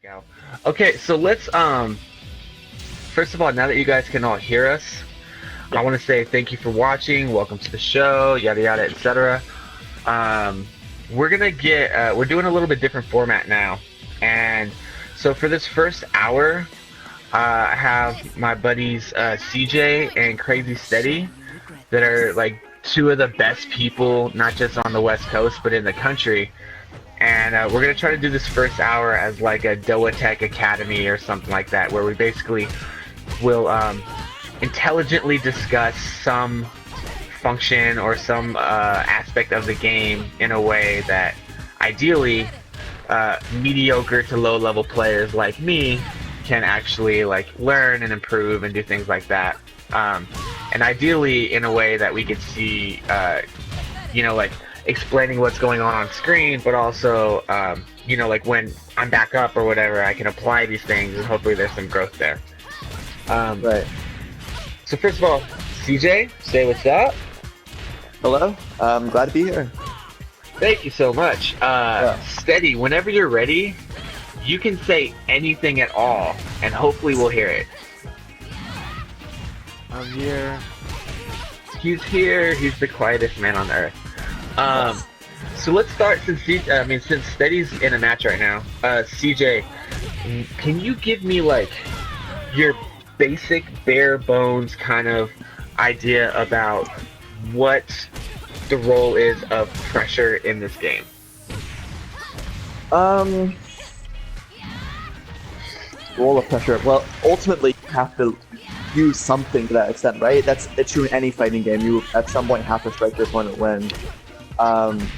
Go. Okay, so let's first of all, now that you guys can all hear us, I want to say thank you for watching, welcome to the show, yada yada, etc. We're doing a little bit different format now, and so for this first hour, I have my buddies CJ and CrazySteady that are like two of the best people, not just on the West Coast but in the country. And we're going to try to do this first hour as like a DOATEC Academy or something like that, where we basically will intelligently discuss some function or some aspect of the game in a way that ideally mediocre to low-level players like me can actually like learn and improve and do things like that. And ideally in a way that we could see, like explaining what's going on screen, but also, like when I'm back up or whatever, I can apply these things and hopefully there's some growth there. Right. So first of all, CJ, say what's up. Hello. I'm glad to be here. Thank you so much. Steady, whenever you're ready, you can say anything at all, and hopefully we'll hear it. I'm here. He's here. He's the quietest man on earth. So let's start since Steady's in a match right now. CJ, can you give me like your basic bare bones kind of idea about what the role is of pressure in this game? Role of pressure. Well, ultimately you have to use something to that extent, right? It's true in any fighting game. You at some point have to strike your opponent when.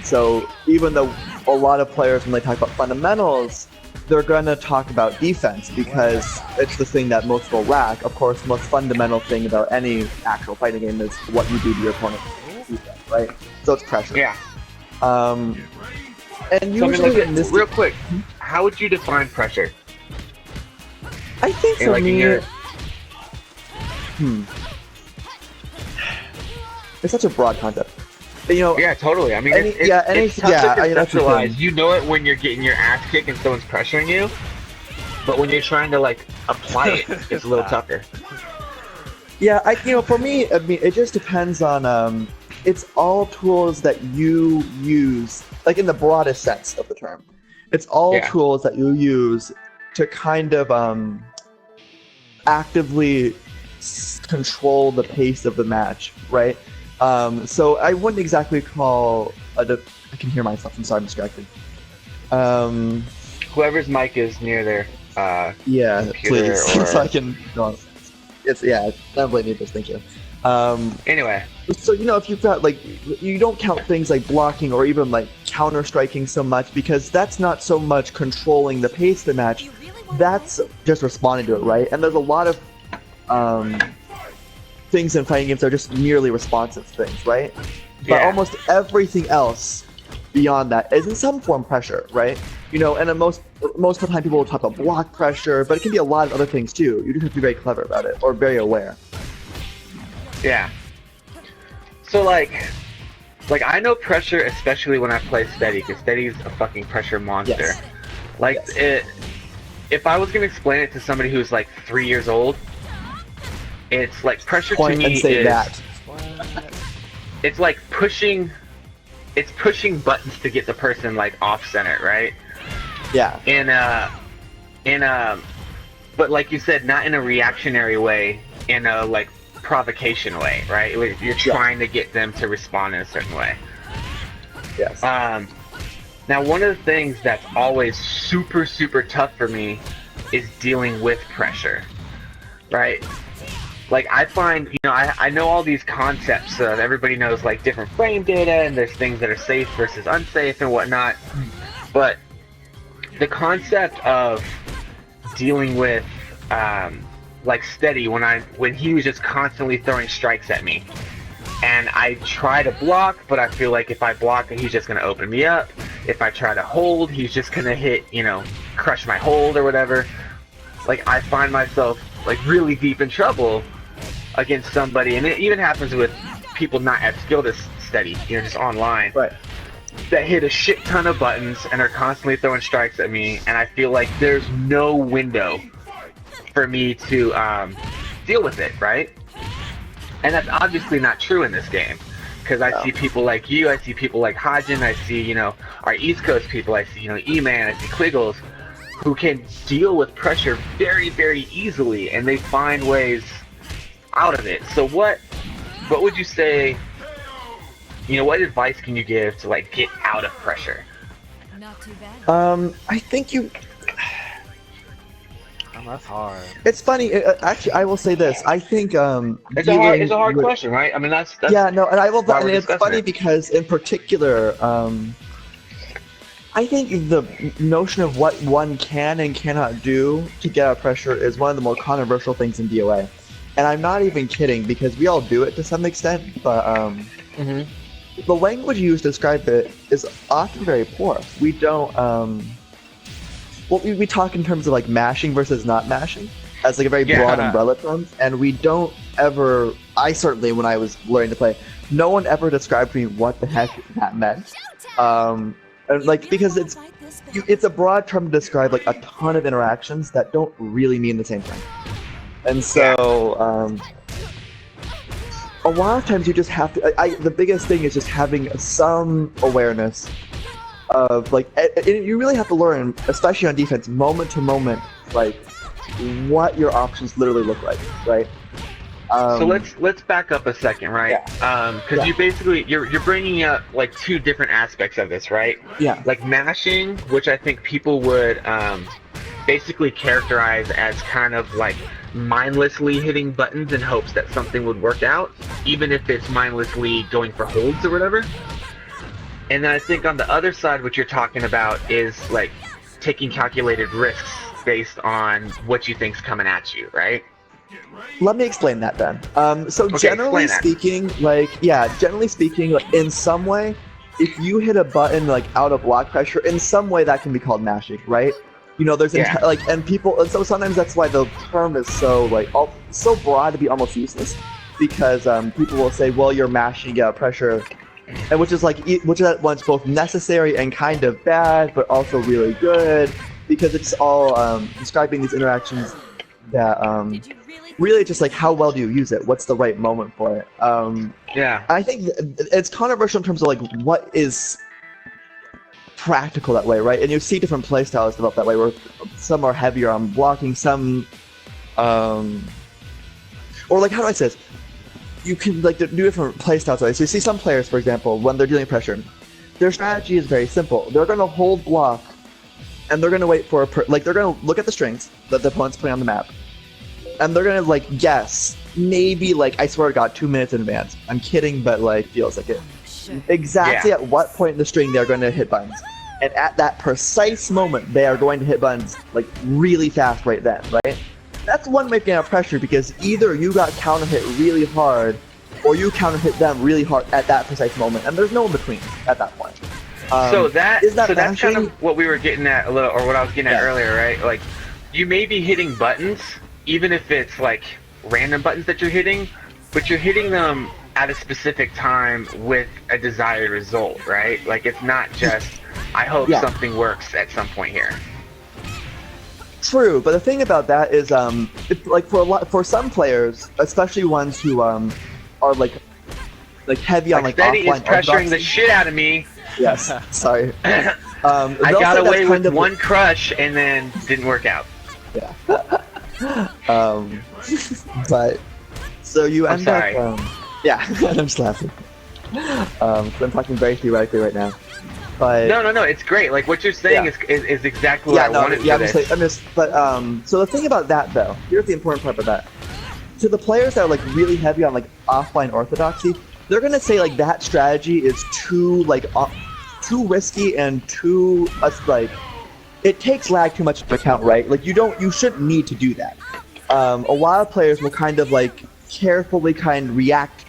So even though a lot of players, when they talk about fundamentals, they're going to talk about defense because it's the thing that most will lack. Of course, the most fundamental thing about any actual fighting game is what you do to your opponent defense, right? So it's pressure. Yeah. And usually in this real quick, how would you define pressure? I think for me, it's such a broad concept. Yeah, totally. I mean, it's tough to conceptualize. You know it when you're getting your ass kicked and someone's pressuring you, but when you're trying to like apply it, it's a little tougher. Yeah, for me, I mean, it just depends on. It's all tools that you use, like in the broadest sense of the term. It's all tools that you use to kind of actively control the pace of the match, right? So I wouldn't exactly call I can hear myself. I'm sorry, I'm distracted. Whoever's mic is near their please, so I can. No, don't blame me, just thank you. Anyway, so if you've got like, you don't count things like blocking or even like counter striking so much because that's not so much controlling the pace of the match. That's just responding to it, right? And there's a lot of things in fighting games that are just merely responsive things, right? But almost everything else beyond that is in some form pressure, right? And most of the time people will talk about block pressure, but it can be a lot of other things too. You just have to be very clever about it or very aware. Yeah. So like I know pressure, especially when I play Steady, because Steady's a fucking pressure monster. Yes. If I was gonna explain it to somebody who's like 3 years old, it's like pressure to me is it's like pushing buttons to get the person like off center, right? Yeah. But like you said, not in a reactionary way, in a like provocation way, right? You're trying to get them to respond in a certain way. Yes. Now one of the things that's always super, super tough for me is dealing with pressure, right? Like I find, I know all these concepts. Everybody knows like different frame data, and there's things that are safe versus unsafe and whatnot. But the concept of dealing with, like Steady, when he was just constantly throwing strikes at me, and I try to block, but I feel like if I block, he's just gonna open me up. If I try to hold, he's just gonna hit, crush my hold or whatever. Like I find myself like really deep in trouble against somebody, and it even happens with people not as skilled as Steady, just online. Right. that hit a shit ton of buttons and are constantly throwing strikes at me, and I feel like there's no window for me to deal with it, right? And that's obviously not true in this game, because I see people like you, I see people like Hajin, I see, you know, our East Coast people, I see, you know, E-Man, I see Quiggles, who can deal with pressure very, very easily, and they find ways out of it. So what would you say, you know, what advice can you give to, like, get out of pressure? Not too bad. I think you... That's hard. It's funny. Actually, I will say this. I think It's a hard question, right? I mean, that's yeah, no, and I will. why And we're it's discussing funny it. because, in particular, I think the notion of what one can and cannot do to get out of pressure is one of the more controversial things in DOA. And I'm not even kidding, because we all do it to some extent, but the language used to describe it is often very poor. We don't. Well, we talk in terms of like mashing versus not mashing as like a very broad umbrella term, and we don't ever. I certainly, when I was learning to play, no one ever described to me what the heck that meant. And like, because it's a broad term to describe like a ton of interactions that don't really mean the same thing. And so a lot of times you just have to. The biggest thing is just having some awareness of like, and you really have to learn, especially on defense, moment to moment, like what your options literally look like, right? So let's back up a second, right? Because you basically you're bringing up like two different aspects of this, right? Yeah. Like mashing, which I think people would basically characterize as kind of like mindlessly hitting buttons in hopes that something would work out, even if it's mindlessly going for holds or whatever. And then I think on the other side, what you're talking about is like taking calculated risks based on what you think's coming at you, right? Let me explain that then. So Okay, generally speaking, like in some way, if you hit a button like out of block pressure, in some way that can be called mashing, right? You know, there's like, and people, and so sometimes that's why the term is so like so broad to be almost useless, because people will say, well, you're mashing out pressure. And which is at once both necessary and kind of bad, but also really good, because it's all describing these interactions that really just like how well do you use it? What's the right moment for it? I think it's controversial in terms of like what is practical that way, right? And you see different playstyles develop that way, where some are heavier on blocking, some, or like, how do I say this? You can like do different playstyles. So you see some players, for example, when they're dealing with pressure, their strategy is very simple. They're going to hold block, and they're going to wait for they're going to look at the strings that the opponent's putting on the map, and they're going to like guess, maybe like, I swear to God, 2 minutes in advance. I'm kidding, but like feels like it. Exactly at what point in the string they're going to hit buttons, and at that precise moment they are going to hit buttons like really fast right then, right? That's one way to get out of pressure, because either you got counter hit really hard, or you counter hit them really hard at that precise moment, and there's no in between at that point. So that's mashing? kind of what we were getting at a little, or what I was getting at earlier, right? Like, you may be hitting buttons, even if it's like random buttons that you're hitting, but you're hitting them at a specific time with a desired result, right? Like, it's not just, I hope something works at some point here. True, but the thing about that is, it's like for some players, especially ones who are like heavy on like Steady offline is pressuring orthodoxy. the shit out of me. Yes, sorry. I got away with of one crush and then didn't work out. Yeah. But so you end up. Yeah, I'm just laughing. So I'm talking very theoretically right now. But no, it's great. Like, what you're saying is exactly what I wanted for this. So the thing about that, though, here's the important part about that. To the players that are like really heavy on like offline orthodoxy, they're gonna say like that strategy is too risky and too like it takes lag too much into account, right? Like you shouldn't need to do that. A lot of players will kind of like carefully kind of react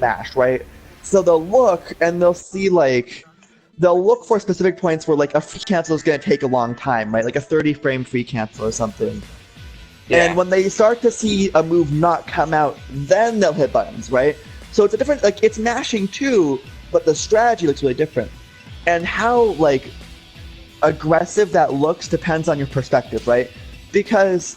mash, right? So they'll look and they'll see like. They'll look for specific points where like a free cancel is going to take a long time, right? Like a 30-frame free cancel or something. Yeah. And when they start to see a move not come out, then they'll hit buttons, right? So it's a different, like it's mashing too, but the strategy looks really different. And how like aggressive that looks depends on your perspective, right? Because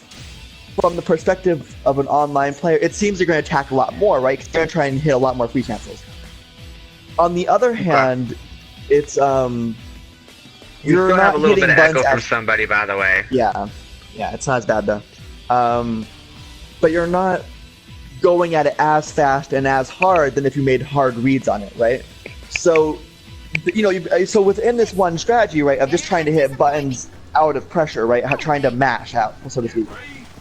from the perspective of an online player, it seems you're going to attack a lot more, right? Because they're going to try and hit a lot more free cancels. On the other hand, it's You you're still not have a little bit hitting of echo buttons from as somebody, by the way. yeah, it's not as bad though. But you're not going at it as fast and as hard than if you made hard reads on it, right? So, you know, so within this one strategy, right, of just trying to hit buttons out of pressure, right, trying to mash out, so to speak,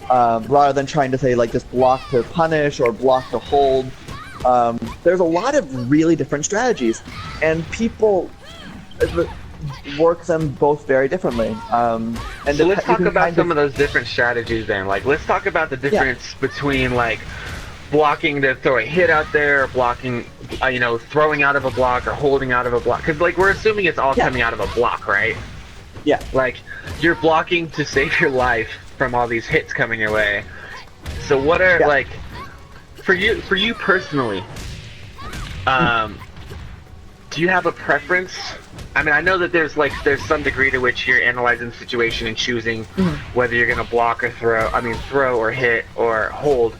rather than trying to say like just block to punish or block to hold. There's a lot of really different strategies, and people work them both very differently. And so let's talk about some of those different strategies then. Like, let's talk about the difference between like blocking to throw a hit out there, or blocking, you know, throwing out of a block or holding out of a block. Because like we're assuming it's all coming out of a block, right? Yeah. Like you're blocking to save your life from all these hits coming your way. So what are like for you personally? Do you have a preference? I mean, I know that there's some degree to which you're analyzing the situation and choosing whether you're gonna block or throw. I mean, throw or hit or hold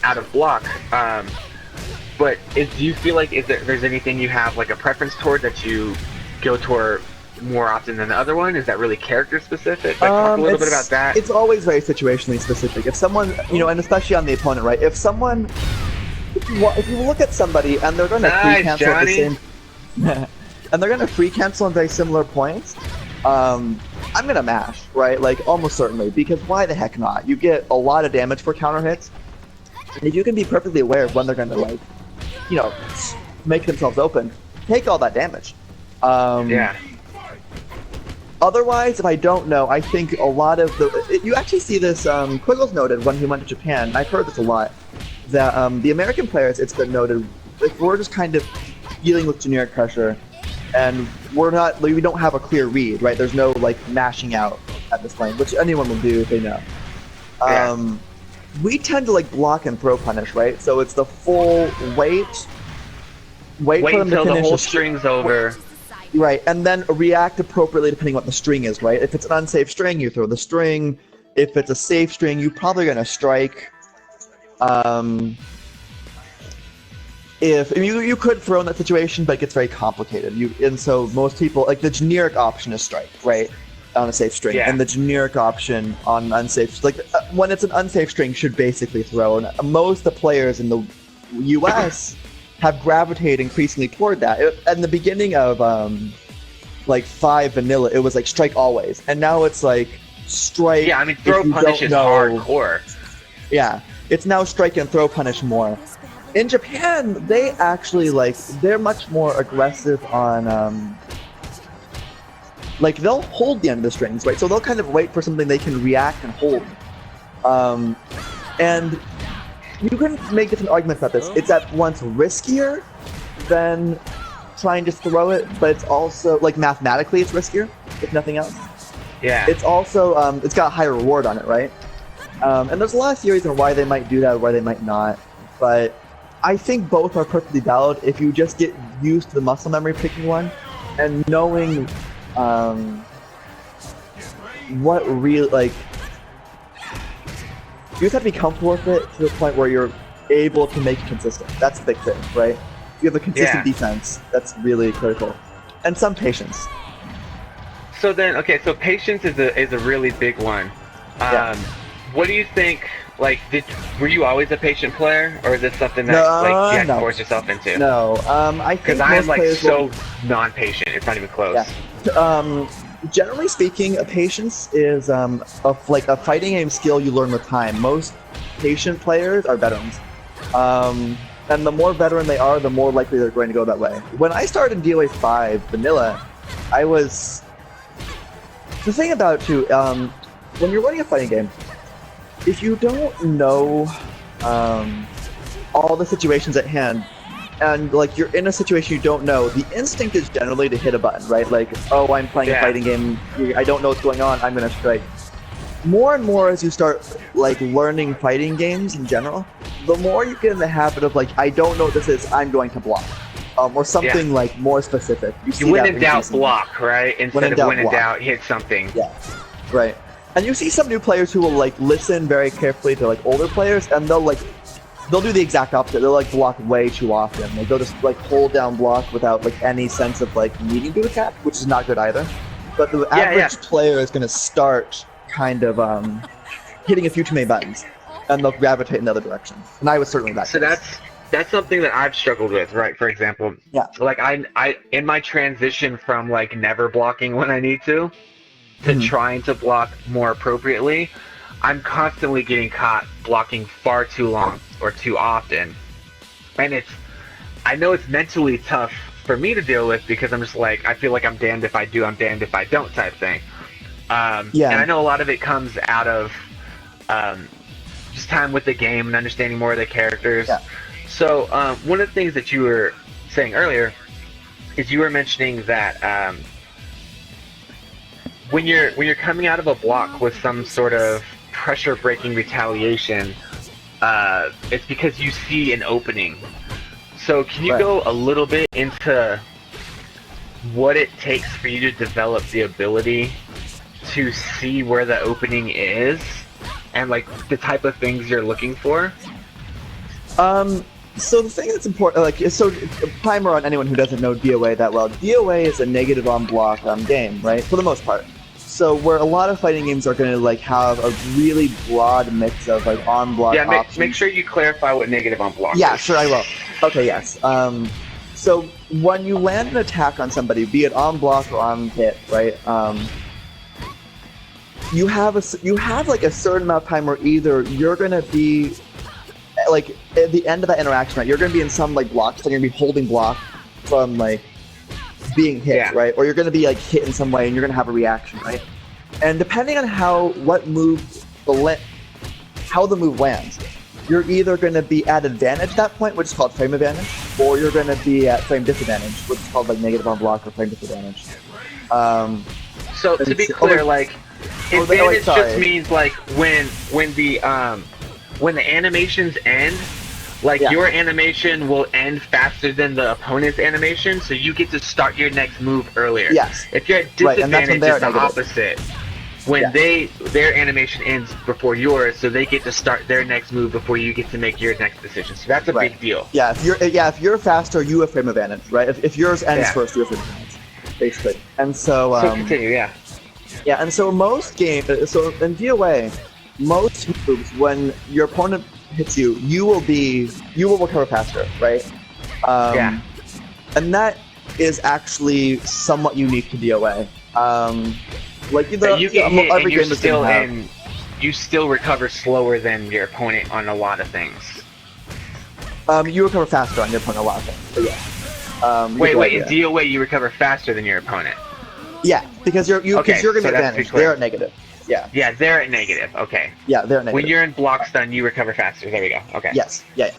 out of block. But do you feel like there's anything you have like a preference toward that you go toward more often than the other one? Is that really character specific? Like, talk a little bit about that. It's always very situationally specific. If someone, you know, and especially on the opponent, right? If you look at somebody and they're going to free cancel at the same, and they're going to free cancel on very similar points, I'm going to mash, right? Like almost certainly, because why the heck not? You get a lot of damage for counter hits, and if you can be perfectly aware of when they're going to like, you know, make themselves open, take all that damage. Otherwise, if I don't know, I think a lot of you actually see this. Quiggles noted when he went to Japan, and I've heard this a lot, that the American players, it's been noted, like we're just kind of dealing with generic pressure, and we don't have a clear read, right? There's no like mashing out at this point, which anyone will do if they know. We tend to like block and throw punish, right? So it's the full wait for them to until finish the whole string's over. Right, and then react appropriately depending on what the string is, right? If it's an unsafe string, you throw the string. If it's a safe string, you're probably going to strike. If you could throw in that situation, but it gets very complicated. And so most people, like the generic option is strike, right? On a safe string. And the generic option on unsafe, like when it's an unsafe string, should basically throw. And most of the players in the US have gravitated increasingly toward that. In the beginning of like 5 vanilla, it was like strike always, and now it's like strike. Yeah, I mean throw punish is hardcore. Yeah, it's now strike and throw punish more. In Japan, they actually they're much more aggressive on like they'll hold the end of the strings, right? So they'll kind of wait for something they can react and hold. And you can make different arguments about this. It's at once riskier than trying to throw it, but it's also, like, mathematically it's riskier, if nothing else. Yeah. It's also, it's got a higher reward on it, right? And there's a lot of theories on why they might do that or why they might not, but I think both are perfectly valid if you just get used to the muscle memory picking one and knowing what real, like, you just have to be comfortable with it to the point where you're able to make it consistent. That's the big thing, right? If you have a consistent defense, that's really critical. And some patience. So then, okay, so patience is a really big one. What do you think, like, were you always a patient player, or is this something that like you had to force yourself into? No, I think because I am like so non-patient, it's not even close. Yeah. Generally speaking, patience is like a fighting game skill you learn with time. Most patient players are veterans. And the more veteran they are, the more likely they're going to go that way. When I started in DOA 5 vanilla, I was... The thing about it too, when you're running a fighting game, if you don't know all the situations at hand, and like you're in a situation you don't know, the instinct is generally to hit a button, right? Like, oh, I'm playing a fighting game, I don't know what's going on, I'm gonna strike. More and more as you start like learning fighting games in general, the more you get in the habit of like, I don't know what this is, I'm going to block. or something like more specific. You when in doubt, block, right? Instead of when in doubt, hit something. Yeah, right. And you see some new players who will like listen very carefully to like older players, and they'll do the exact opposite. They'll like block way too often. Like they'll just like hold down block without like any sense of like needing to attack, which is not good either. But the average player is going to start kind of hitting a few too many buttons, and they'll gravitate in the other direction. And I was certainly that. So that's something that I've struggled with, right? For example, like I in my transition from like never blocking when I need to trying to block more appropriately, I'm constantly getting caught blocking far too long or too often, and I know it's mentally tough for me to deal with because I'm just like, I feel like I'm damned if I do, I'm damned if I don't type thing. And I know a lot of it comes out of just time with the game and understanding more of the characters. So one of the things that you were saying earlier is you were mentioning that when you're coming out of a block with some sort of pressure breaking retaliation, it's because you see an opening. So can you go a little bit into what it takes for you to develop the ability to see where the opening is and like the type of things you're looking for? So the thing that's important, like, so primer on anyone who doesn't know DOA that well. DOA is a negative on block game, right? For the most part. So where a lot of fighting games are going to like have a really broad mix of like on block options. Make sure you clarify what negative on block is. Yeah, sure, I will. Okay, yes. So when you land an attack on somebody, be it on block or on hit, right? You have like a certain amount of time where either you're going to be like at the end of that interaction, right? You're going to be in some like blocks, and you're going to be holding block from like being hit, right? Or you're going to be like hit in some way, and you're going to have a reaction, right? And depending on how the move lands, you're either going to be at advantage at that point, which is called frame advantage, or you're going to be at frame disadvantage, which is called like negative on block or frame disadvantage. So to be clear, like advantage just means like when the animations end, like your animation will end faster than the opponent's animation, so you get to start your next move earlier. Yes. If you're at disadvantage, it's the opposite. When their animation ends before yours, so they get to start their next move before you get to make your next decision. So that's a big deal. Yeah, if you're faster, you have frame advantage, right? If yours ends first, you have frame advantage, basically. And so continue, yeah, and so most games, so in DOA, most moves when your opponent hits you, you will recover faster, right? And that is actually somewhat unique to DOA. Like you get hit and you still recover slower than your opponent on a lot of things. You recover faster on your opponent on a lot of things. But wait, in DOA you recover faster than your opponent. Yeah, because you're going to be advantage. They're at negative. Yeah. Yeah, they're at negative. Okay. Yeah, they're at negative. When you're in block stun, you recover faster. There we go. Okay. Yes. Yeah.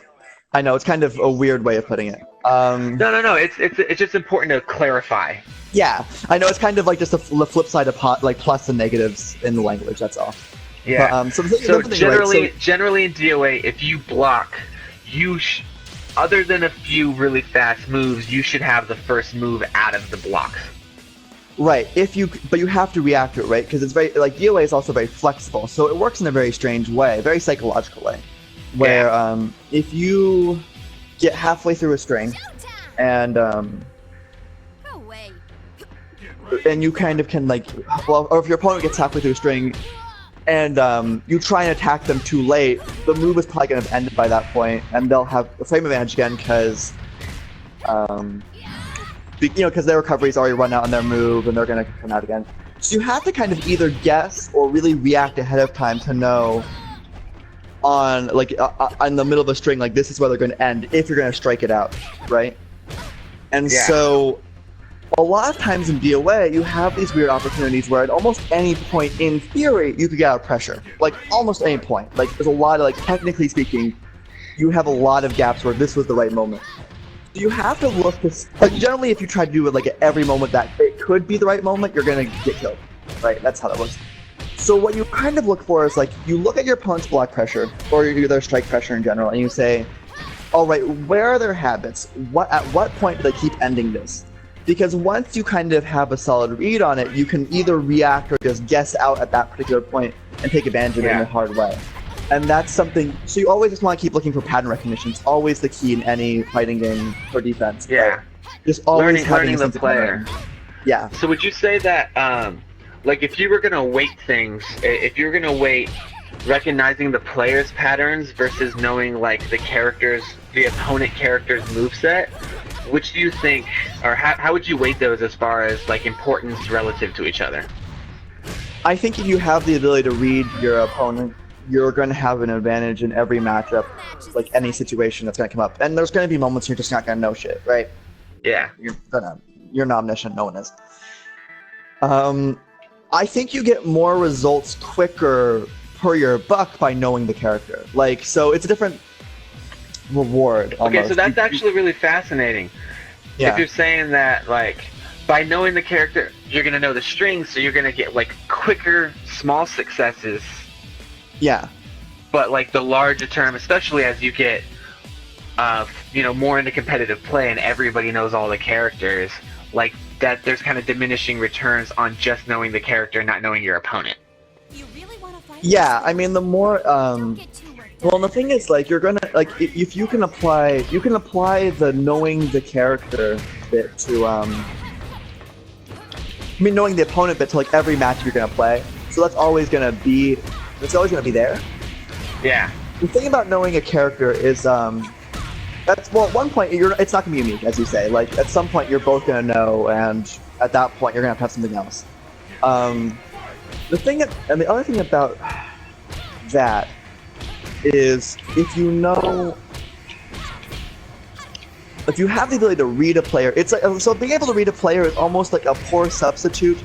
I know it's kind of a weird way of putting it. No. It's just important to clarify. Yeah, I know it's kind of like just the flip side of like plus and negatives in the language. That's all. Yeah. But, generally in DOA, if you block, other than a few really fast moves, you should have the first move out of the blocks. Right. But you have to react to it, right? Because it's very like DOA is also very flexible, so it works in a very strange way, very psychological way, where if you get halfway through a string, and you kind of can like, or if your opponent gets halfway through a string, and you try and attack them too late, the move is probably going to have ended by that point, and they'll have a frame advantage again because, because their recovery's already run out on their move, and they're going to come out again. So you have to kind of either guess or really react ahead of time to know on the middle of a string, like this is where they're going to end if you're going to strike it out, right? And so a lot of times in DOA, you have these weird opportunities where at almost any point, in theory, you could get out of pressure. Like, almost any point. Like, there's a lot of, like, technically speaking, you have a lot of gaps where this was the right moment. So you have to look to... Like, generally, if you try to do it, like, at every moment that it could be the right moment, you're gonna get killed. Right? That's how that works. So what you kind of look for is, like, you look at your opponent's block pressure, or their strike pressure in general, and you say, all right, where are their habits? At what point do they keep ending this? Because once you kind of have a solid read on it, you can either react or just guess out at that particular point and take advantage of it in a hard way. And that's something, so you always just want to keep looking for pattern recognition. It's always the key in any fighting game for defense. Yeah. Just always learning the player. Yeah. So would you say that, like if you were going to weight things, if you were going to weight recognizing the player's patterns versus knowing like the opponent character's moveset, which do you think, or how would you weight those as far as like importance relative to each other? I think if you have the ability to read your opponent, you're going to have an advantage in every matchup, like any situation that's going to come up. And there's going to be moments you're just not going to know shit, right? Yeah. You're not omniscient, no one is. I think you get more results quicker per your buck by knowing the character. Like, so it's a different reward almost. Okay, so that's actually really fascinating. Yeah. If you're saying that, like, by knowing the character, you're going to know the strings, so you're going to get, like, quicker, small successes. Yeah. But, like, the larger term, especially as you get, more into competitive play and everybody knows all the characters, like, that there's kind of diminishing returns on just knowing the character, not knowing your opponent. You really want to fight? Yeah, I mean, the more, well, the thing is, like, you're gonna, like, if you can apply the knowing the character bit to, knowing the opponent bit to, like, every match you're gonna play. So that's always gonna be there. Yeah. The thing about knowing a character is, at one point, it's not gonna be unique, as you say. Like, at some point, you're both gonna know, and at that point, you're gonna have something else. The other thing about that is if you have the ability to read a player, it's like, so being able to read a player is almost like a poor substitute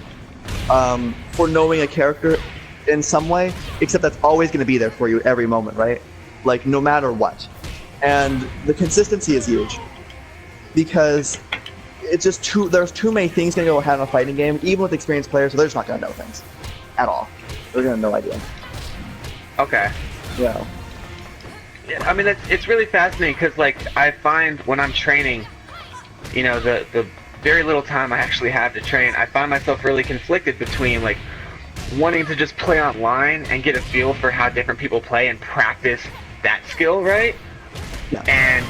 for knowing a character in some way, except that's always going to be there for you every moment, right? Like, no matter what. And the consistency is huge because it's just there's too many things going to go ahead in a fighting game, even with experienced players, so they're just not going to know things at all. They're going to have no idea. Okay. Yeah. Yeah, I mean, it's really fascinating because, like, I find when I'm training, the very little time I actually have to train, I find myself really conflicted between, like, wanting to just play online and get a feel for how different people play and practice that skill, right? Yeah. And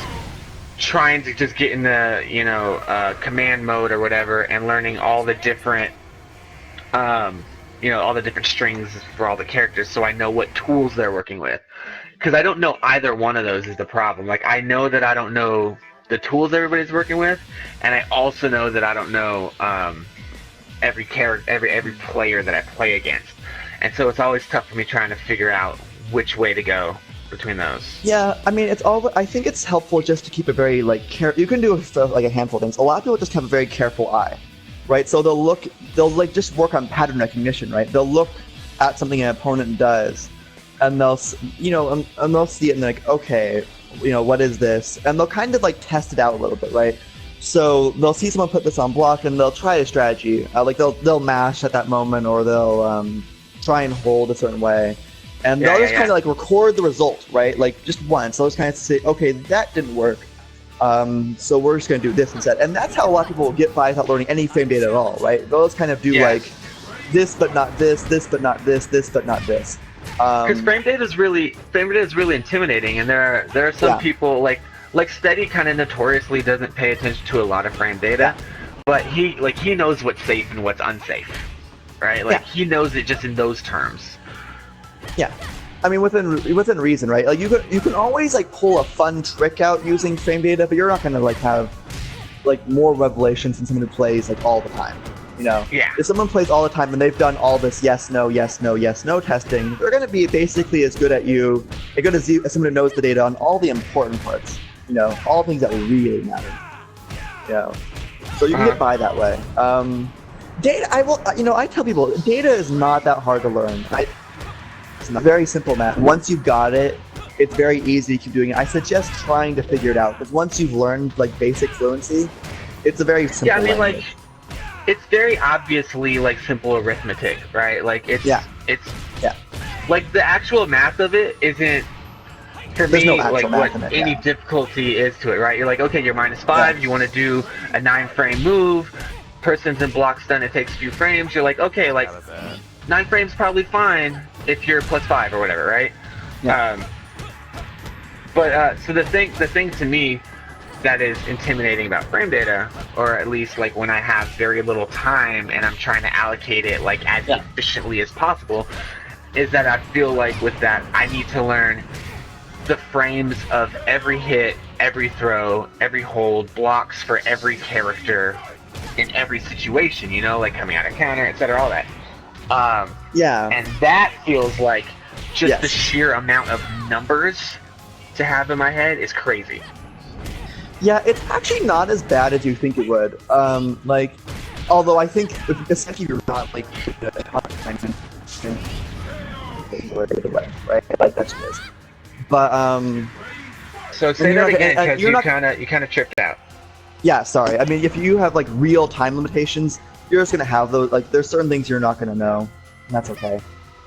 trying to just get in the, command mode or whatever and learning all the different, all the different strings for all the characters so I know what tools they're working with. Because I don't know either one of those is the problem. Like, I know that I don't know the tools everybody's working with, and I also know that I don't know every player that I play against. And so it's always tough for me trying to figure out which way to go between those. Yeah, I mean, I think it's helpful just to keep a very, like, you can do like a handful of things. A lot of people just have a very careful eye, right? So they'll just work on pattern recognition, right? They'll look at something an opponent does, and they'll see it and they're like, okay, what is this? And they'll kind of like test it out a little bit, right? So they'll see someone put this on block and they'll try a strategy. Like they'll mash at that moment, or they'll try and hold a certain way. And they'll just kind of like record the result, right? Like just once. They'll just kind of say, okay, that didn't work. So we're just going to do this instead. And that's how a lot of people get by without learning any frame data at all, right? They'll just kind of do like this but not this, this but not this, this but not this. Because frame data is really intimidating, and there are some people like Steady kind of notoriously doesn't pay attention to a lot of frame data, but he knows what's safe and what's unsafe, right? Like he knows it just in those terms. Yeah, I mean within reason, right? Like you can always like pull a fun trick out using frame data, but you're not gonna like have like more revelations than someone who plays like all the time. Yeah. If someone plays all the time and they've done all this yes no testing, they're gonna be basically as good at you, as good as someone who knows the data on all the important parts. All things that really matter. So you can get by that way. Data, I tell people, data is not that hard to learn. It's not very simple math. Once you've got it, it's very easy to keep doing it. I suggest trying to figure it out, because once you've learned like basic fluency, it's a very simple language. It's very obviously like simple arithmetic, right? Like it's like the actual math of it isn't for There's me, no actual like math what in it, any yeah. difficulty is to it, right? You're like, okay, you're -5. Yeah. You want to do a 9-frame move. Person's in block stun. It takes a few frames. You're like, okay, like 9 frames probably fine if you're +5 or whatever, right? Yeah. So the thing to me that is intimidating about frame data, or at least like when I have very little time and I'm trying to allocate it like as efficiently as possible, is that I feel like with that I need to learn the frames of every hit, every throw, every hold, blocks for every character in every situation, you know, like coming out of counter, etc., all that. Yeah. And that feels like just the Yes. sheer amount of numbers to have in my head is crazy. Yeah, it's actually not as bad as you think it would. Like, although I think essentially you're not like right? Like that's what it is. But So say that again, because you're you kind of tripped out. yeah, sorry. I mean, if you have like real time limitations, you're just gonna have those. Like, there's certain things you're not gonna know, and that's okay.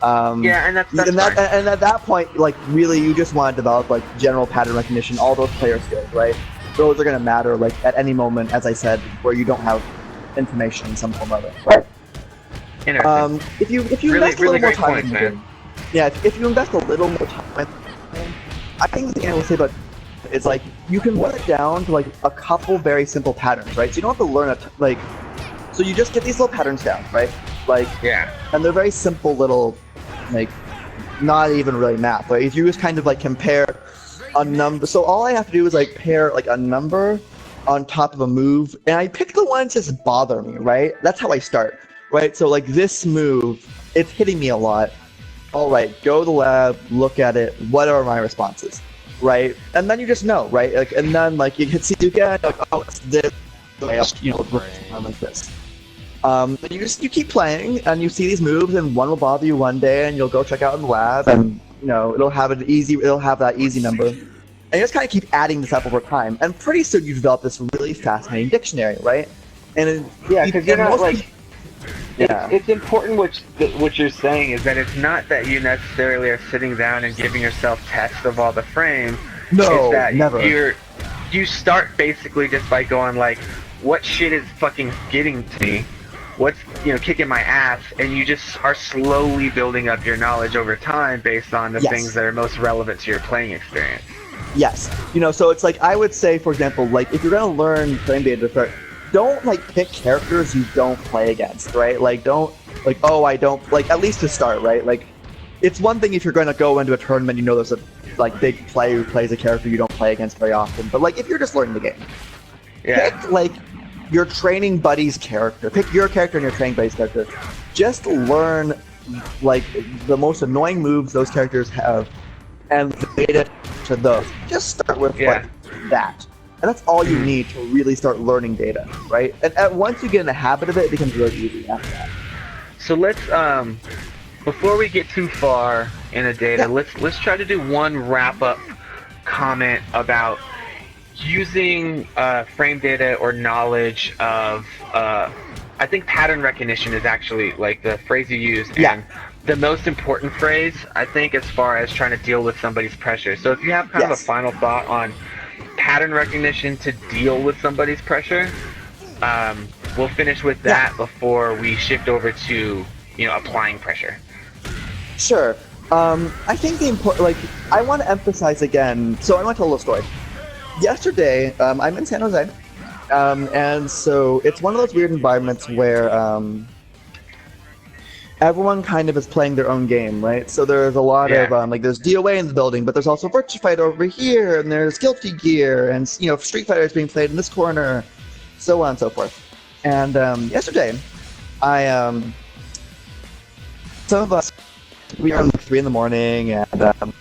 Yeah, and that's and fine. and at that point, like really, you just want to develop like general pattern recognition, all those player skills, right? Those are gonna matter like at any moment, as I said, where you don't have information in some form or other, right? Interesting. If you Really, invest a really little more great time points, in the man. game, yeah, if you invest a little more time, I think the thing I will say about it's like you can boil it down to like a couple very simple patterns, right? So you don't have to learn it so you just get these little patterns down, right? Like Yeah. and they're very simple little like not even really math. Like if you just kind of like compare a number, so all I have to do is like pair like a number on top of a move, and I pick the ones that just bother me, right? That's how I start, right? So like this move, it's hitting me a lot. All right, go to the lab, look at it. What are my responses, right? And then you just know, right? Like, and then like you can see again, like, oh, it's this, you know, like this. And you keep playing, and you see these moves, and one will bother you one day, and you'll go check out in the lab, and you know it'll have that easy number, and you just kind of keep adding this up over time, and pretty soon you develop this really fascinating dictionary, right? And Because you're not like. Yeah. It's important what you're saying is that it's not that you necessarily are sitting down and giving yourself tests of all the frames. No, it's that never. You start basically just by going like, what shit is fucking getting to me? What's kicking my ass? And you just are slowly building up your knowledge over time based on the things that are most relevant to your playing experience. Yes. So it's like I would say, for example, like if you're gonna learn frame data to start, don't like pick characters you don't play against, right? Like don't like, oh, I don't like, at least to start, right? Like it's one thing if you're going to go into a tournament, there's a like big player who plays a character you don't play against very often, but like if you're just learning the game, pick like your training buddy's character, pick your character and your training buddy's character, just learn like the most annoying moves those characters have and data to those. Just start with like that. And that's all you need to really start learning data, right? And once you get in the habit of it, it becomes really easy after that. So let's, before we get too far in the data, let's try to do one wrap-up comment about using frame data or knowledge of, I think pattern recognition is actually like the phrase you used, and the most important phrase, I think, as far as trying to deal with somebody's pressure. So if you have kind of a final thought on pattern recognition to deal with somebody's pressure, we'll finish with that before we shift over to applying pressure. Sure. I think the important, like, I want to emphasize again. So I want to tell a little story. Yesterday, I'm in San Jose, and so it's one of those weird environments where everyone kind of is playing their own game, right? So there's a lot of like there's DOA in the building, but there's also Virtua Fighter over here, and there's Guilty Gear, and Street Fighter is being played in this corner, so on and so forth. And yesterday, some of us, we were on 3 in the morning, and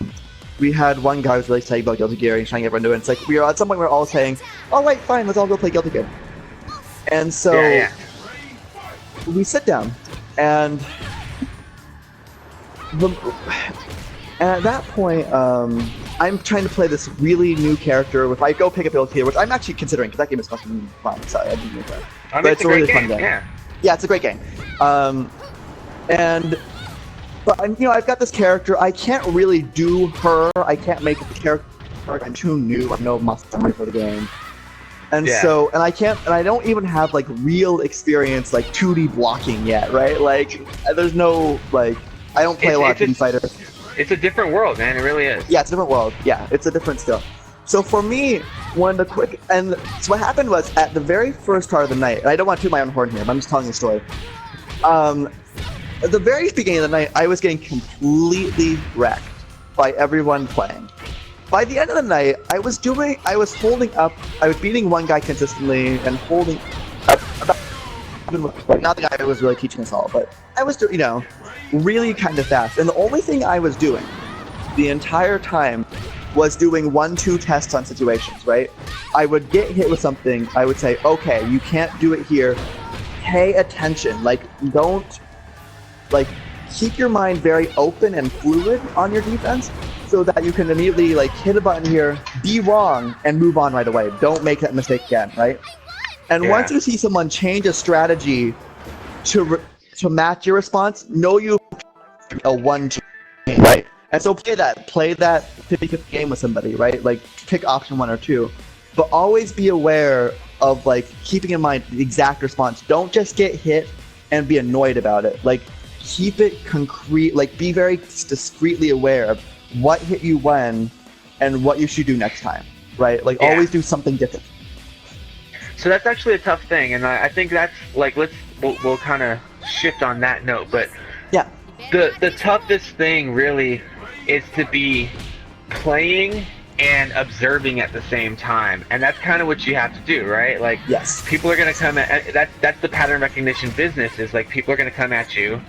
we had one guy who was really excited about Guilty Gear, and he's trying to get everyone to it. It's like at some point we were all saying, "All right, fine, let's all go play Guilty Gear." And so we sit down, and at that point, I'm trying to play this really new character. If I go pick up Guilty Gear, which I'm actually considering, because that game is fucking fun. Sorry, I didn't do that. But it's a really fun game. Yeah, it's a great game. And But I've got this character. I can't really do her. I can't make the character. I'm too new. I know most for the game, and so I can't. And I don't even have like real experience like 2D blocking yet, right? Like, there's no like. I don't play a lot of 2D Fighter. It's a different world, man. It really is. Yeah, it's a different world. Yeah, it's a different skill. So for me, so what happened was at the very first part of the night, and I don't want to toot my own horn here, but I'm just telling the story. At the very beginning of the night, I was getting completely wrecked by everyone playing. By the end of the night, I was holding up, I was beating one guy consistently and holding up, not the guy who was really teaching us all, but I was, really kind of fast. And the only thing I was doing the entire time was doing 1-2 tests on situations, right? I would get hit with something, I would say, okay, you can't do it here, pay attention, don't, keep your mind very open and fluid on your defense so that you can immediately, hit a button here, be wrong, and move on right away. Don't make that mistake again, right? And once you see someone change a strategy to match your response, know you a 1-2, right? And so play that 50-50 game with somebody, right? Pick option 1 or 2, but always be aware of keeping in mind the exact response. Don't just get hit and be annoyed about it. Keep it concrete. Be very discreetly aware of what hit you when and what you should do next time, right? Always do something different. So that's actually a tough thing, and I think that's we'll kind of shift on that note, but yeah, the toughest thing really is to be playing and observing at the same time, and that's kind of what you have to do, right? Yes, people are gonna come at that's the pattern recognition business, is people are gonna come at you,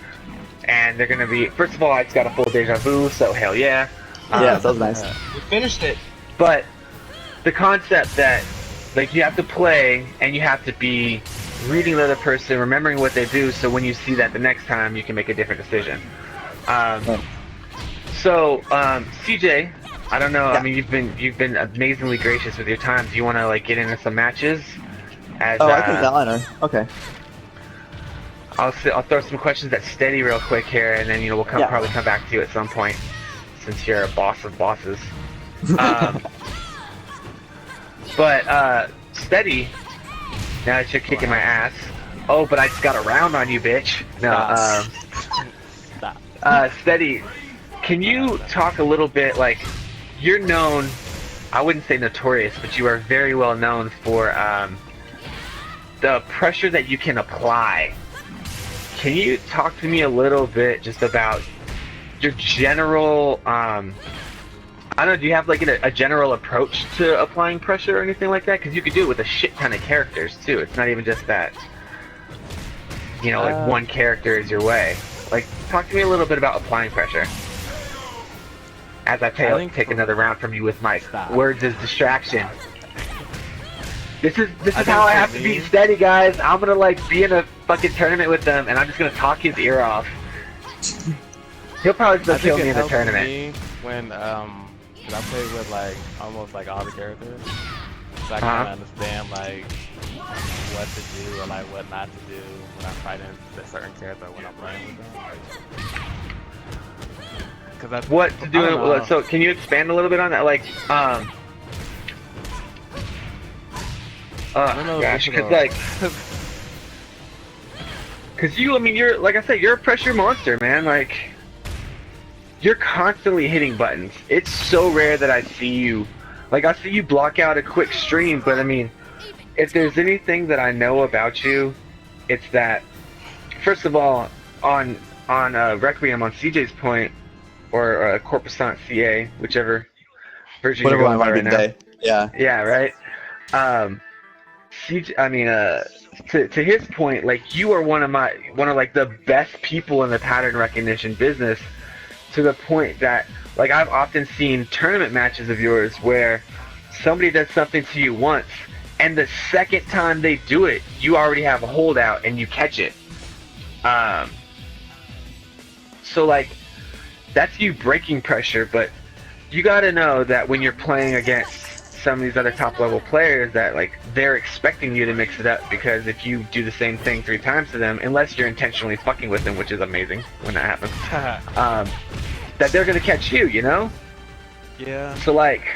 and they're gonna be, first of all, I just got a full deja vu, so hell yeah. Yeah, that was nice. We finished it. But the concept that you have to play and you have to be reading the other person, remembering what they do, so when you see that the next time, you can make a different decision. So, CJ, I don't know. Yeah. I mean, you've been amazingly gracious with your time. Do you want to get into some matches? I think that liner. Okay. I'll throw some questions at Steady real quick here, and then we'll probably come back to you at some point, since you're a boss of bosses. But Steady, now that you're kicking my ass. Oh, but I just got a round on you, bitch. No. Steady, can you talk a little bit? You're known, I wouldn't say notorious, but you are very well known for the pressure that you can apply. Can you talk to me a little bit just about your general, I don't know, do you have a general approach to applying pressure or anything like that? Because you could do it with a shit ton of characters too. It's not even just that, one character is your way. Talk to me a little bit about applying pressure. As I take another round from you with my words as distraction. This is how I have to be Steady, guys. I'm gonna be in a fucking tournament with them, and I'm just gonna talk his ear off. He'll probably still kill me in the tournament. Me when cause I play with almost all the characters, so I kind of understand what to do or what not to do when I'm fighting a certain character when I'm playing with them. Cause that's what to do. So can you expand a little bit on that? Gosh, cause you're, like I said, you're a pressure monster, man. You're constantly hitting buttons. It's so rare that I see you, I see you block out a quick stream, but if there's anything that I know about you, it's that, first of all, on Requiem, on CJ's point, or Corposant CA, whichever version you're going by right now. Yeah. Yeah, right? To his point, you are one of the best people in the pattern recognition business, to the point that I've often seen tournament matches of yours where somebody does something to you once, and the second time they do it, you already have a holdout and you catch it. So that's you breaking pressure, but you gotta know that when you're playing against some of these other top level players that like they're expecting you to mix it up, because if you do the same thing 3 times to them, unless you're intentionally fucking with them, which is amazing when that happens, that they're gonna catch you, you know? Yeah. So like,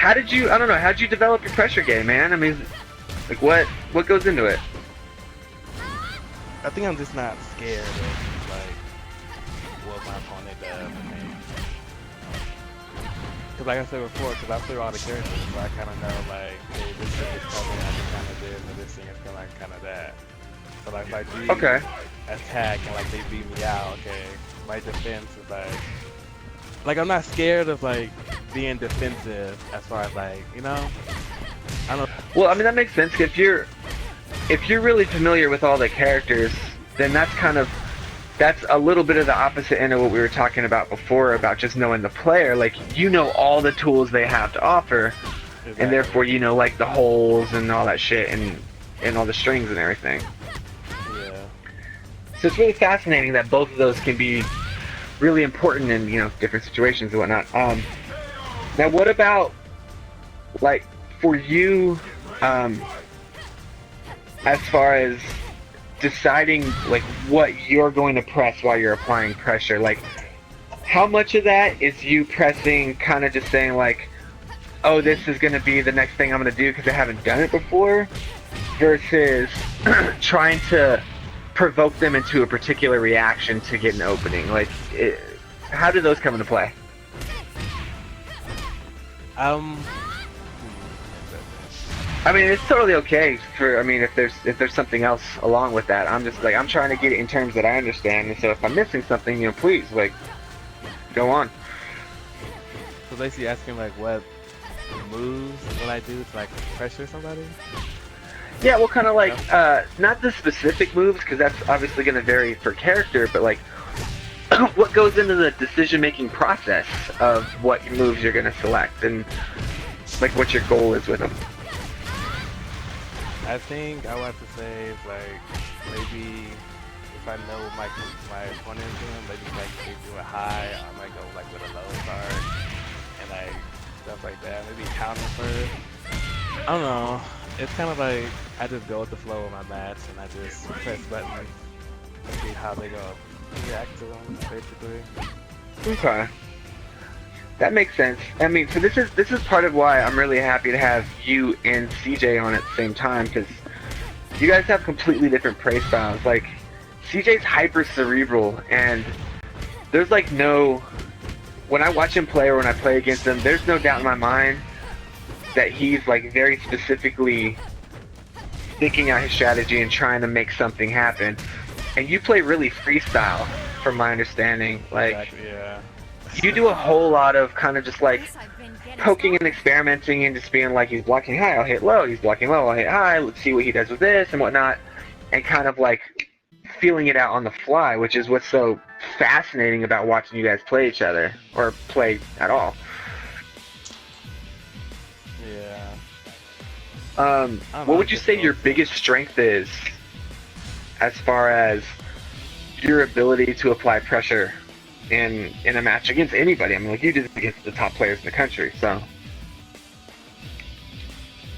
I don't know, how'd you develop your pressure game, man? I mean, like what goes into it? I think I'm just not scared of like what my opponent does. Because like I said before, because I play all the characters, so I kind of know like, hey, this thing is coming, I can kind of this, and this thing is kind of that. So like if I do attack and like they beat me out, okay, my defense is like I'm not scared of like being defensive as far as like, you know, I don't. Well, I mean that makes sense. If you're really familiar with all the characters, then that's a little bit of the opposite end of what we were talking about before, about just knowing the player. Like, you know all the tools they have to offer, Exactly. and therefore you know like the holes and all that shit and all the strings and everything. Yeah. So it's really fascinating that both of those can be really important in, you know, different situations and whatnot. Now what about like for you, as far as deciding like what you're going to press while you're applying pressure? Like, how much of that is you pressing, kind of just saying like, oh, this is going to be the next thing I'm going to do because I haven't done it before, versus trying to provoke them into a particular reaction to get an opening? Like, how do those come into play? I mean, it's totally okay for, I mean, if there's something else along with that. I'm just like, I'm trying to get it in terms that I understand, and so if I'm missing something, you know, please, like, go on. So basically asking like what moves will I do to like pressure somebody? Yeah, well, kind of like, not the specific moves, because that's obviously going to vary per character, but like, what goes into the decision-making process of what moves you're going to select, and like what your goal is with them. I think I would have to say like maybe if I know my opponent is doing, maybe like they do a high, I might go like with a low start and like stuff like that. Maybe counter first. I don't know. It's kind of like I just go with the flow of my match and I just press buttons and see how they go react to them, basically. Okay. That makes sense. I mean, so this is part of why I'm really happy to have you and CJ on at the same time, because you guys have completely different play styles. Like, CJ's hyper cerebral, and there's like no, when I watch him play or when I play against him, there's no doubt in my mind that he's like very specifically thinking out his strategy and trying to make something happen. And you play really freestyle, from my understanding. Like, Exactly, yeah. you do a whole lot of kind of just like poking and experimenting and just being like, he's blocking high, I'll hit low, he's blocking low, I'll hit high, let's see what he does with this and whatnot, and kind of like feeling it out on the fly, which is what's so fascinating about watching you guys play each other, or play at all. Yeah. What would you say your biggest strength is as far as your ability to apply pressure in a match against anybody? I mean, like, you did it against the top players in the country, so.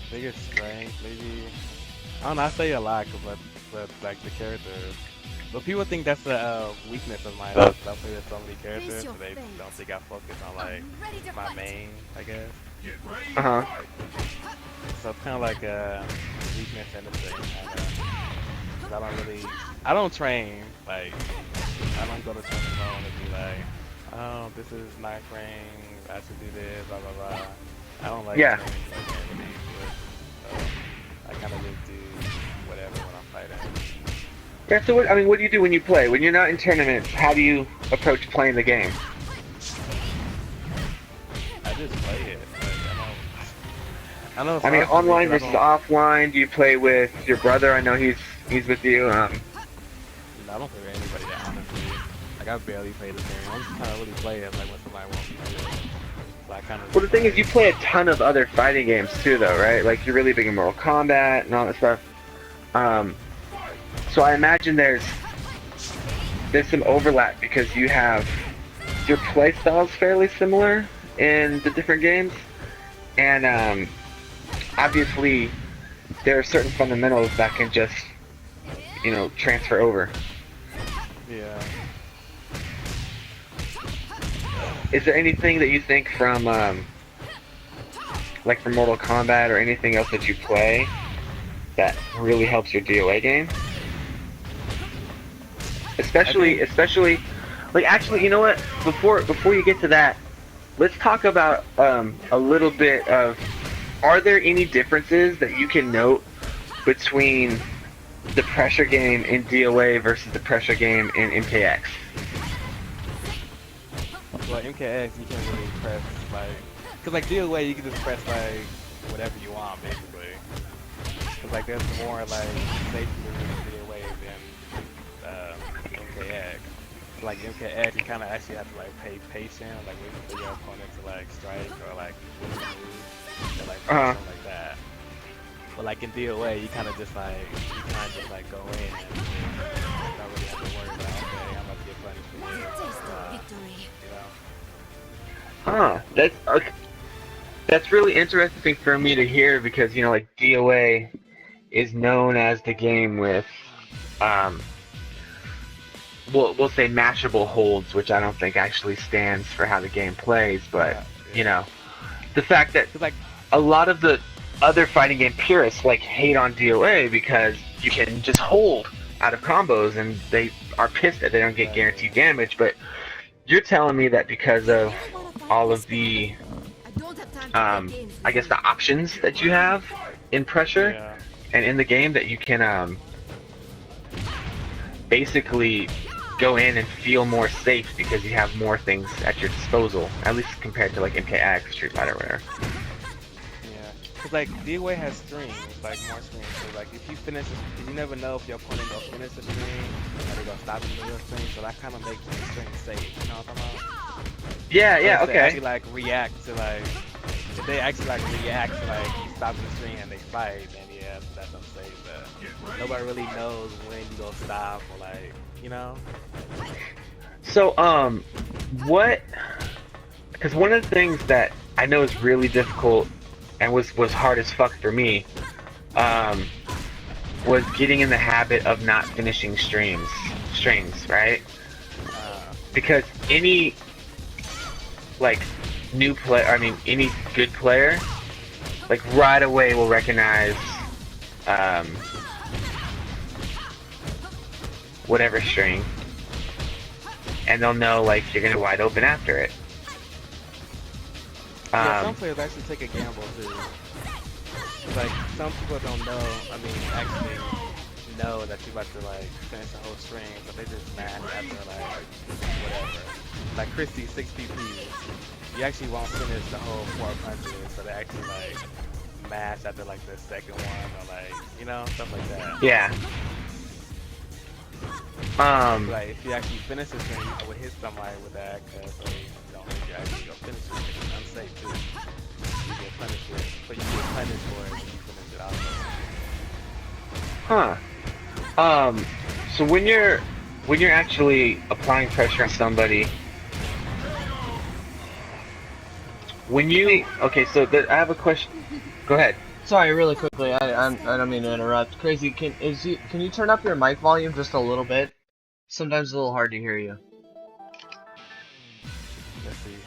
Biggest strength, maybe. I don't know, I say a lot, but like the characters. But people think that's a weakness of mine. I play with so many characters, so they don't think I focus on like my main, I guess. Uh-huh. So it's kind of like a weakness and a thing. I don't train, like, I don't go to training alone and be like, oh, this is ninth rank, I should do this, blah, blah, blah. I don't like training like that, but I kind of just do whatever when I'm fighting. Yeah, so what do you do when you play? When you're not in tournaments, how do you approach playing the game? I just play it. Like, I know. I mean, online versus offline. Do you play with your brother? I know he's with you. I don't play with anybody that honestly. Like, I barely play the game. I'm just kind of really play it like when somebody wants me to. So I kind of. Well, the thing is, you play a ton of other fighting games too, though, right? Like, you're really big in Mortal Kombat and all that stuff. So I imagine there's some overlap because your play style's fairly similar, in the different games, and obviously there are certain fundamentals that can just, transfer over. Yeah. Is there anything that you think from, like from Mortal Kombat or anything else that you play that really helps your DOA game? Especially, like actually, you know what? Before you get to that, let's talk about a little bit of, are there any differences that you can note between the pressure game in DOA versus the pressure game in MKX? Well, MKX you can't really press like, cause like DOA you can just press like whatever you want basically. Cause like there's more like safety in DOA than MKX. Like MKX you kind of actually have to like pay patient, like waiting for your opponent to like strike or like move or like something like that. But like in DOA you kind of just like go in and don't really have to worry about, okay, I'm about to get punished for this. That's really interesting for me to hear because like DOA is known as the game with we'll say mashable holds, which I don't think actually stands for how the game plays, but the fact that like a lot of the other fighting game purists like hate on DOA because you can just hold out of combos and they are pissed that they don't get guaranteed damage, but you're telling me that because of all of the I guess the options that you have in pressure and in the game that you can basically go in and feel more safe because you have more things at your disposal, at least compared to like MKX, Street Fighter, or whatever. Yeah, cause like DOA has strings, like more strings. So like if you finish, you never know if your opponent gonna finish the string or they gonna stop you with your string. So that kind of makes the string safe. You know what I'm talking about? Yeah, so okay. They actually like react to like, if they actually like react to like you stopping the string and they fight, then yeah, that's unsafe. But nobody really knows when you gonna stop or like, So, what? Because one of the things that I know is really difficult and was hard as fuck for me, was getting in the habit of not finishing strings, right? Because any new player, any good player, like right away will recognize whatever string, and they'll know like you're gonna wide open after it. Yeah, some players actually take a gamble too. Like some people don't know. Actually know that you're about to like finish the whole string, but they just mash after like whatever. Like Christy 6 PP, you actually won't finish the whole 400, so they actually like mash after like the second one or like stuff like that. Yeah. Like if you actually finish the string, you would hit somebody with that because they don't think you actually go finish it. It's unsafe too. You get punished for it, but you get punished for it when you finish it out. So when you're actually applying pressure on somebody, I have a question. Go ahead. Sorry, really quickly. I don't mean to interrupt. Crazy, can you turn up your mic volume just a little bit? Sometimes it's a little hard to hear you. Let's see.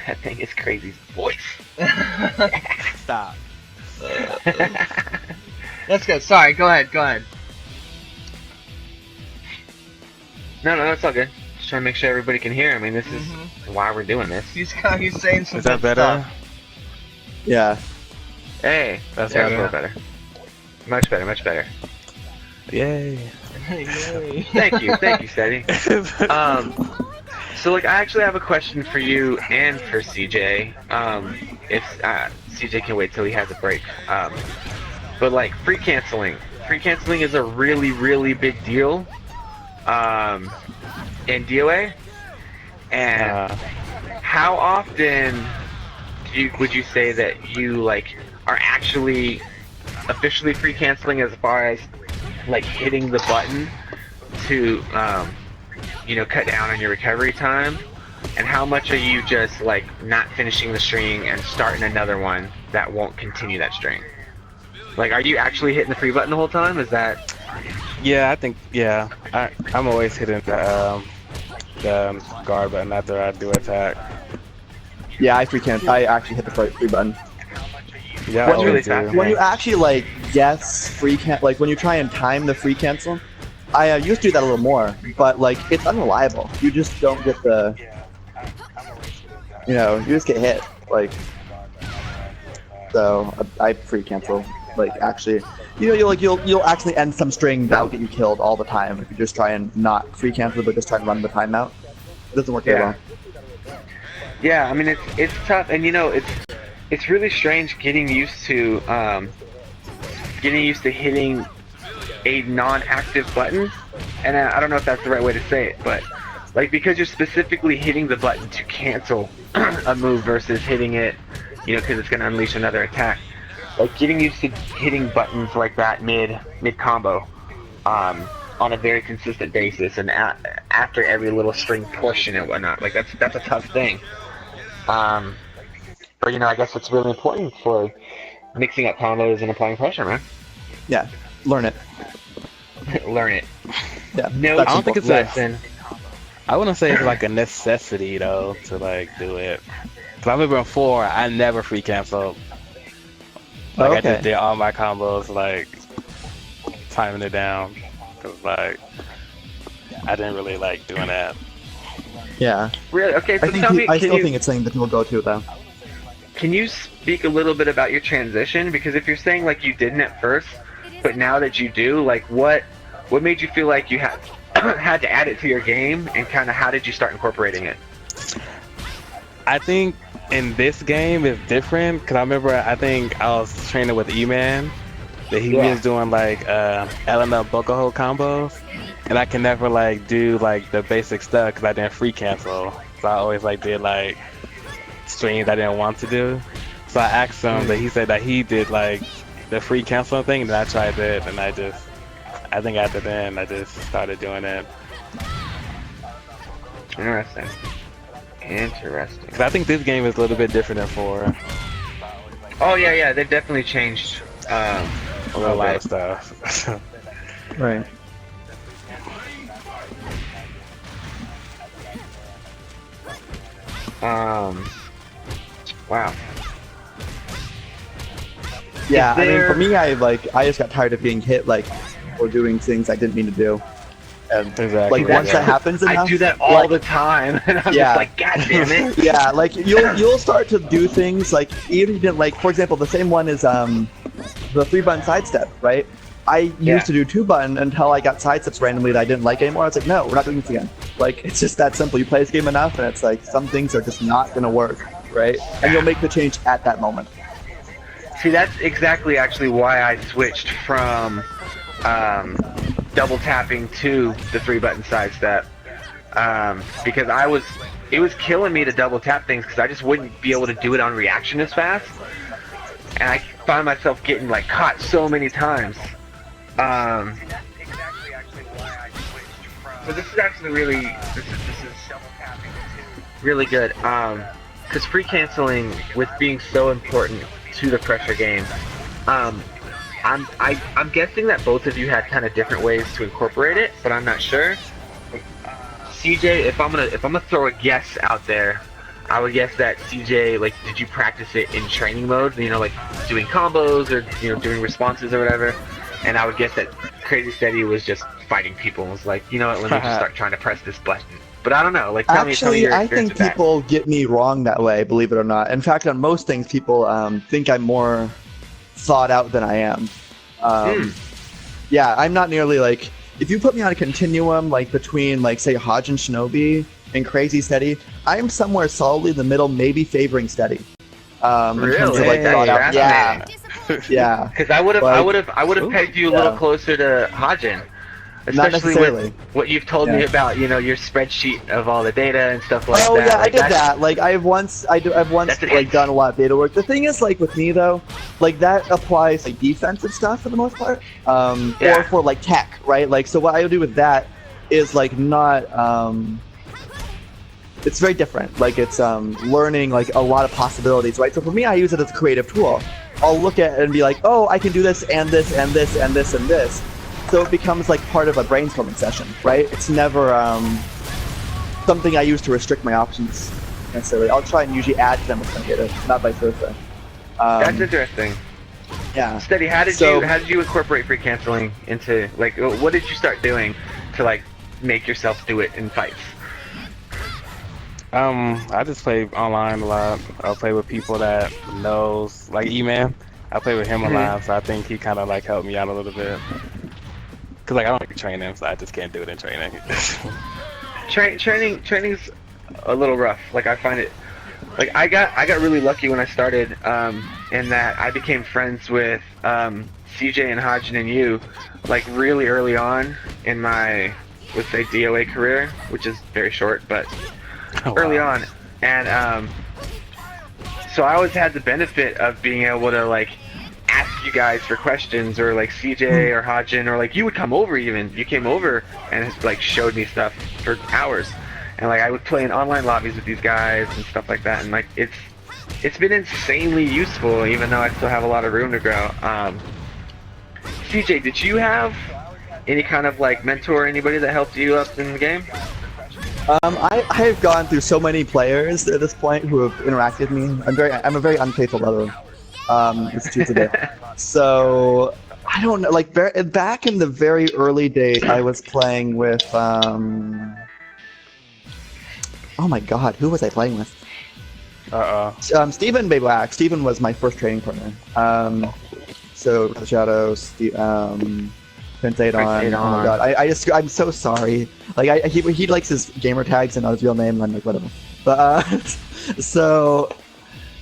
That thing is Crazy's voice. Stop. That's good. Sorry, go ahead. No, that's all good. Just trying to make sure everybody can hear. This is why we're doing this. He's saying some Is that good better? stuff. Yeah. Hey, That's a better. little better. Much better. Yay. Yay. Thank you, Steady. So I actually have a question for you and for CJ. If CJ can wait till he has a break. But like free canceling is a really, really big deal. In DOA. And how often would you say that you are actually officially free canceling as far as hitting the button to cut down on your recovery time and how much are you just like not finishing the string and starting another one that won't continue that string? Like, are you actually hitting the free button the whole time? Is that? Yeah, I think I'm always hitting the guard button after I do attack. Yeah, I actually hit the free button. Yeah, That's I really always do. fast. When you actually like guess like when you try and time the free cancel, I used to do that a little more, but like it's unreliable. You just don't get the, you just get hit. Like, so I free cancel. Like actually, you'll actually end some string that'll get you killed all the time if you just try and not free cancel but just try and run the timeout. It doesn't work very well. Yeah, I mean it's tough, and it's really strange getting used to hitting a non-active button, and I don't know if that's the right way to say it, but like because you're specifically hitting the button to cancel a move versus hitting it, because it's gonna unleash another attack. Like getting used to hitting buttons like that mid combo, on a very consistent basis, and after every little string portion and whatnot. Like that's a tough thing. But I guess it's really important for mixing up combos and applying pressure, man. Yeah, learn it. Learn it. Yeah, No, I don't think it's lesson. I wouldn't say it's like a necessity though to like do it. Cause I remember before I never free canceled. Like I just did all my combos like timing it down. Cause like I didn't really like doing that. Yeah. Really? Okay, so I tell me, still think it's something that people go to though. can you speak a little bit about your transition? Because if you're saying like you didn't at first, but now that you do, like what made you feel like you had had to add it to your game, and kind of how did you start incorporating it? I think in this game it's different because I think I was training with E-Man that he was doing like element Bokoho combos, and I can never like do like the basic stuff because I didn't free cancel, so I always like did like strings I didn't want to do. So I asked him, but he said that he did like the free cancel thing, and then I tried it, and I think after then I just started doing it. Interesting. Because I think this game is a little bit different than 4. Oh yeah, they've definitely changed A lot of stuff. Right. Wow. Yeah, I mean, there- for me, I just got tired of being hit like or doing things I didn't mean to do. And Exactly. like once that happens enough, I do that all the time, and I'm Yeah. just like, God damn it. yeah, like you'll start to do things like even if you didn't like. For example, the same one is the 3-button sidestep, right? I used to do 2-button until I got sidesteps randomly that I didn't like anymore. I was like, no, we're not doing this again. Like it's just that simple. You play this game enough, and it's like some things are just not gonna work, right? And you'll make the change at that moment. See, that's exactly actually why I switched from double tapping to the 3-button sidestep, because it was killing me to double tap things because I just wouldn't be able to do it on reaction as fast, and I found myself getting like caught so many times. So this is actually really this is really good, because free canceling with being so important to the pressure game. I'm guessing that both of you had kind of different ways to incorporate it, but I'm not sure. CJ, if I'm gonna throw a guess out there, I would guess that CJ, like, did you practice it in training mode? Like doing combos or doing responses or whatever. And I would guess that CrazySteady was just fighting people and was like, you know what, let me just start trying to press this button. But I don't know. Like, tell me your I experience think with that. people get me wrong that way, believe it or not. In fact, on most things, people think I'm more thought out than I am. Yeah, I'm not nearly like. If you put me on a continuum like between like say Hodge and Shinobi and CrazySteady, I'm somewhere solidly in the middle, maybe favoring Steady. In terms of, Really? like, thought out. Yeah, yeah. Because I would have pegged you a little closer to Hodgin, Not especially necessarily. with what you've told me about, your spreadsheet of all the data and stuff like Oh that. yeah, I Like, did that's- that. Like I've once like done a lot of data work. The thing is, like with me though, like that applies like defensive stuff for the most part, Yeah. or for like tech, right? Like so, what I would do with that is like not it's very different. Like it's learning like a lot of possibilities, right? So for me, I use it as a creative tool. I'll look at it and be like, oh, I can do this and this and this and this and this. So it becomes like part of a brainstorming session, right? It's never something I use to restrict my options necessarily. I'll try and usually add to them if I get it, not vice versa. That's interesting. Yeah. Steady, how did you incorporate free canceling into, like, what did you start doing to like make yourself do it in fights? I just play online a lot. I'll play with people that knows, like E-Man. I play with him a lot, so I think he kind of like helped me out a little bit. Cause like I don't like training, so I just can't do it in training. Training's a little rough. Like I find it, like I got really lucky when I started, in that I became friends with CJ and Hodgin and you, like really early on in my, let's say, DOA career, which is very short, but early on, and so I always had the benefit of being able to like ask you guys for questions, or like CJ or Hodgin, or like you would come over even. You came over and like showed me stuff for hours, and like I would play in online lobbies with these guys and stuff like that, and like it's been insanely useful, even though I still have a lot of room to grow. CJ, did you have any kind of like mentor, anybody that helped you up in the game? I have gone through so many players at this point who have interacted with me. I'm a very unfaithful lover. It's Tuesday. So I don't know. Like back in the very early days, I was playing with. Oh my God, who was I playing with? Steven Bablack. Steven was my first training partner. So the Shadows, Prince Adon. Oh my God, I'm so sorry. Like he likes his gamer tags and not his real name, and I'm like whatever. But so,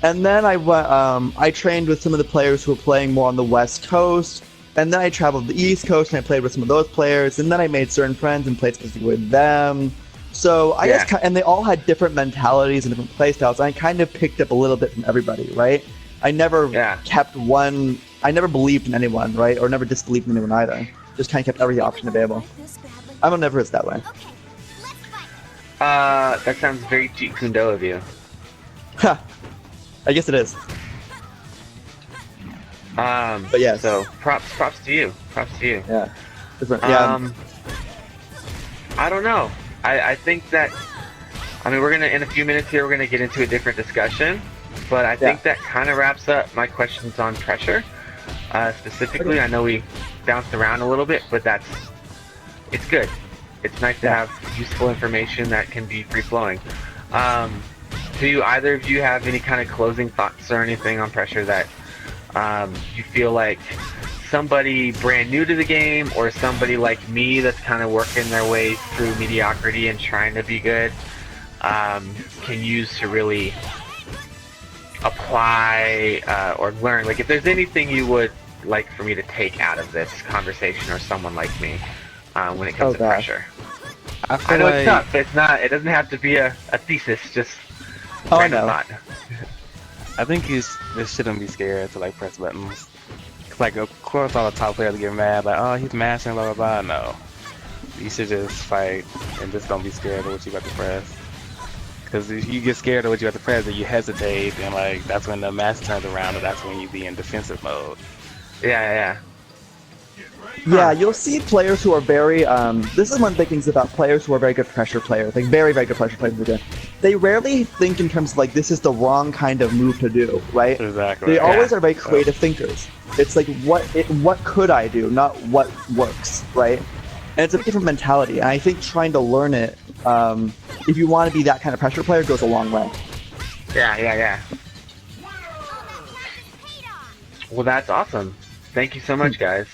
and then I went. I trained with some of the players who were playing more on the West Coast, and then I traveled to the East Coast and I played with some of those players, and then I made certain friends and played specifically with them. So I just and they all had different mentalities and different play styles. And I kind of picked up a little bit from everybody, right? I never kept one. I never believed in anyone, right, or never disbelieved in anyone either. Just kind of kept every option available. I'm omnivorous that way. That sounds very Jeet Kune Do of you. Ha! I guess it is. But yeah. So props to you. Props to you. Yeah. Different. Yeah. I don't know. I think that, I mean, we're gonna, in a few minutes here, we're gonna get into a different discussion, but I think that kind of wraps up my questions on pressure. Specifically, I know we bounced around a little bit, but it's good. It's nice to have useful information that can be free-flowing. Do either of you have any kind of closing thoughts or anything on pressure that you feel like somebody brand new to the game, or somebody like me that's kind of working their way through mediocrity and trying to be good, can use to really apply or learn? Like, if there's anything you would like for me to take out of this conversation, or someone like me, when it comes to pressure. I know it's tough. It's not. It doesn't have to be a thesis. Just random thought. I think you shouldn't be scared to like press buttons. Like, of course, all the top players get mad, like, oh, he's mashing, blah blah blah. No, you should just fight and just don't be scared of what you got to press. Because if you get scared of what you got to press, and you hesitate, and like that's when the mask turns around, and that's when you be in defensive mode. Yeah. Yeah, you'll see players who are very, this is one of the things about players who are very good pressure players, like very, very good pressure players. They rarely think in terms of like, this is the wrong kind of move to do, right? Exactly. They always are very creative thinkers. It's like, what could I do, not what works, right? And it's a different mentality, and I think trying to learn it, if you want to be that kind of pressure player, goes a long way. Yeah. Well, that's awesome. Thank you so much, guys.